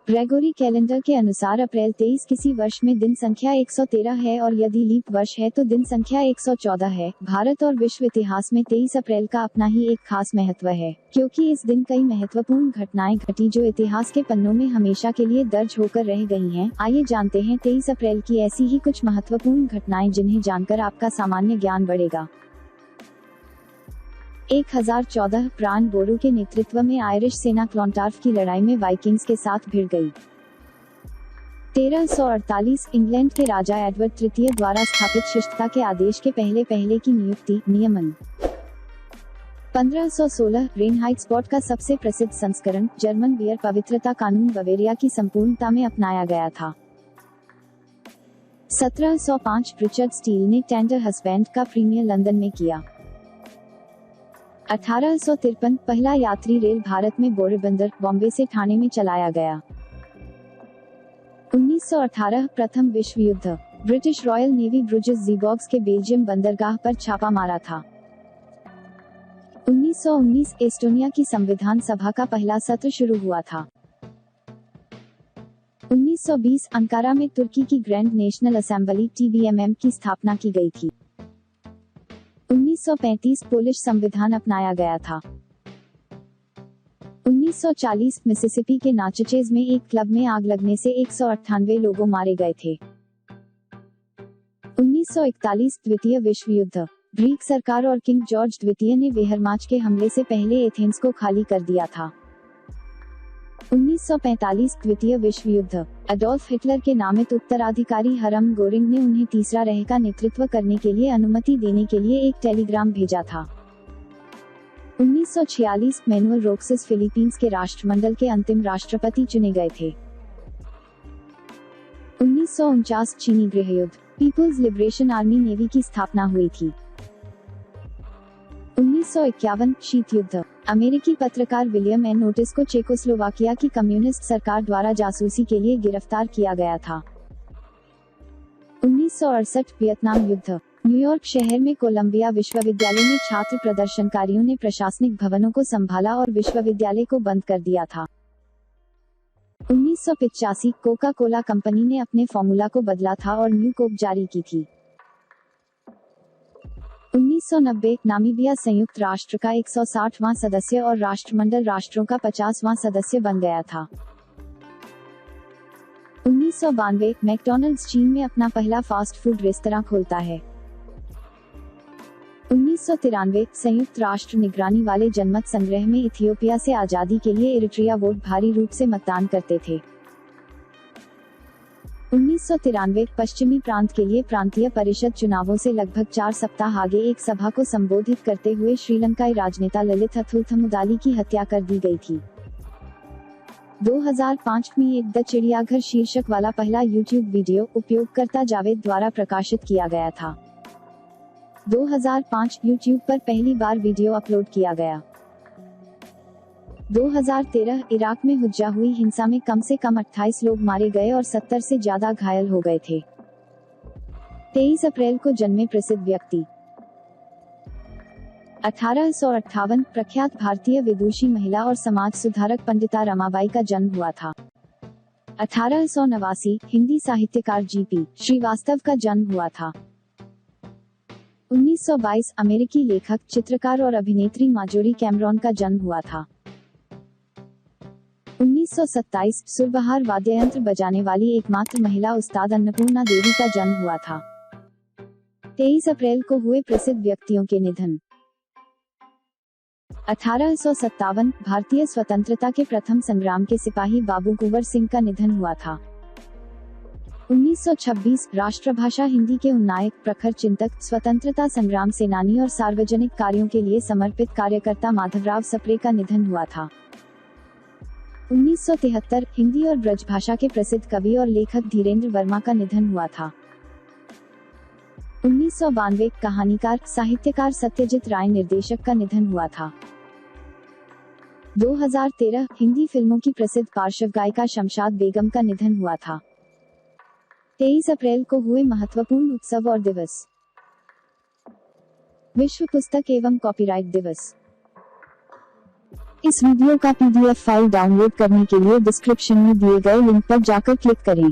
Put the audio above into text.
Gregory calendar के अनुसार अप्रैल 23 किसी वर्ष में दिन संख्या 113 है और यदि लीप वर्ष है तो दिन संख्या 114 है। भारत और विश्व इतिहास में 23 अप्रैल का अपना ही एक खास महत्व है, क्योंकि इस दिन कई महत्वपूर्ण घटनाएं घटी जो इतिहास के पन्नों में हमेशा के लिए दर्ज होकर रह गई हैं। आइए जानते हैं 23 अप्रैल की ऐसी ही कुछ महत्वपूर्ण घटनाएं जिन्हें जानकर आपका सामान्य ज्ञान बढ़ेगा। 1014 ब्रांड बोरू के नेतृत्व में आयरिश सेना क्लॉन्टार्फ की लड़ाई में वाइकिंग्स के साथ भिड़ गई। 1348 इंग्लैंड के राजा एडवर्ड तृतीय द्वारा स्थापित शिष्टता के आदेश के पहले की नियुक्ति नियमन। 1516 रेनहाइट्सबॉट का सबसे प्रसिद्ध संस्करण जर्मन बियर पवित्रता कानून बवेरिया की संपूर्णता में अपनाया गया था। 1705 रिचर्ड स्टील ने टेंडर हस्बैंड का प्रीमियर लंदन में किया। 1853 पहला यात्री रेल भारत में बोरीबंदर बॉम्बे से ठाणे में चलाया गया। 1918 प्रथम विश्व युद्ध ब्रिटिश रॉयल नेवी ब्रुजेस ज़ीबॉक्स के बेल्जियम बंदरगाह पर छापा मारा था। 1919 एस्टोनिया की संविधान सभा का पहला सत्र शुरू हुआ था। 1920 अंकारा में तुर्की की ग्रैंड नेशनल असेंबली TBMM की स्थापना की गई थी। 1935 पोलिश संविधान अपनाया गया था। 1940 मिसिसिपी के नाचचेज में एक क्लब में आग लगने से 198 लोगों मारे गए थे। 1941 द्वितीय विश्व युद्ध ग्रीक सरकार और किंग जॉर्ज द्वितीय ने वेहरमाच के हमले से पहले एथेंस को खाली कर दिया था। 1945 द्वितीय विश्व युद्ध एडोल्फ हिटलर के नामित उत्तराधिकारी हरम गोरिंग ने उन्हें तीसरा रेह का नेतृत्व करने के लिए अनुमति देने के लिए एक टेलीग्राम भेजा था। 1946 मैनुअल रोक्सिस फिलीपींस के राष्ट्रमंडल के अंतिम राष्ट्रपति चुने गए थे। 1949 चीनी गृहयुद्ध पीपुल्स लिबरेशन आर्मी नेवी की स्थापना हुई थी। 1951 शीत युद्ध अमेरिकी पत्रकार विलियम एन ओटिस को चेकोस्लोवाकिया की कम्युनिस्ट सरकार द्वारा जासूसी के लिए गिरफ्तार किया गया था। 1968 वियतनाम युद्ध न्यूयॉर्क शहर में कोलंबिया विश्वविद्यालय में छात्र प्रदर्शनकारियों ने प्रशासनिक भवनों को संभाला और विश्वविद्यालय को बंद कर दिया था। 1985 कोका कोला कंपनी ने अपने फॉर्मूला को बदला था और न्यू कोक जारी की थी। 1990 नामीबिया संयुक्त राष्ट्र का 160वां सदस्य और राष्ट्रमंडल राष्ट्रों का 50वां सदस्य बन गया था। 1992 मैकडॉनल्ड्स चीन में अपना पहला फास्ट फूड रेस्तरां खोलता है। 1993 संयुक्त राष्ट्र निगरानी वाले जनमत संग्रह में इथियोपिया से आजादी के लिए इरिट्रिया वोट भारी रूप से मतदान करते थे। 1993 पश्चिमी प्रांत के लिए प्रांतीय परिषद चुनावों से लगभग 4 सप्ताह आगे एक सभा को संबोधित करते हुए श्रीलंकाई राजनेता ललित अथुल्थमुदाली की हत्या कर दी गई थी। 2005 में एक द चिड़ियाघर शीर्षक वाला पहला YouTube वीडियो उपयोगकर्ता जावेद द्वारा प्रकाशित किया गया था। 2005 YouTube पर पहली बार वीडियो अपलोड किया गया। 2013 इराक में हुज्जा हुई हिंसा में कम से कम 28 लोग मारे गए और 70 से ज्यादा घायल हो गए थे। 23 अप्रैल को जन्मे प्रसिद्ध व्यक्ति 1858 प्रख्यात भारतीय विदुषी महिला और समाज सुधारक पंडिता रमाबाई का जन्म हुआ था। 1889 हिंदी साहित्यकार GP श्रीवास्तव का जन्म हुआ था। 1922 अमेरिकी लेखक चित्रकार और अभिनेत्री माजोरी कैमरॉन का जन्म हुआ था। 1927 सुरबहार वाद्ययंत्र बजाने वाली एकमात्र महिला उस्ताद अन्नपूर्णा देवी का जन्म हुआ था। 23 अप्रैल को हुए प्रसिद्ध व्यक्तियों के निधन 1857 भारतीय स्वतंत्रता के प्रथम संग्राम के सिपाही बाबू कुंवर सिंह का निधन हुआ था। 1926 राष्ट्रभाषा हिंदी के उन्नायक प्रखर चिंतक स्वतंत्रता संग्राम सेनानी और सार्वजनिक कार्यों के लिए समर्पित कार्यकर्ता माधवराव सप्रे का निधन हुआ था। 1973 हिंदी और ब्रजभाषा के प्रसिद्ध कवि और लेखक धीरेन्द्र वर्मा का निधन हुआ था। 1992 कहानीकार साहित्यकार सत्यजीत राय निर्देशक का निधन हुआ था। 2013 हिंदी फिल्मों की प्रसिद्ध पार्श्व गायिका शमशाद बेगम का निधन हुआ था। 23 अप्रैल को हुए महत्वपूर्ण उत्सव और दिवस विश्व पुस्तक एवं कॉपीराइट दिवस इस वीडियो का PDF फाइल डाउनलोड करने के लिए डिस्क्रिप्शन में दिए गए लिंक पर जाकर क्लिक करें।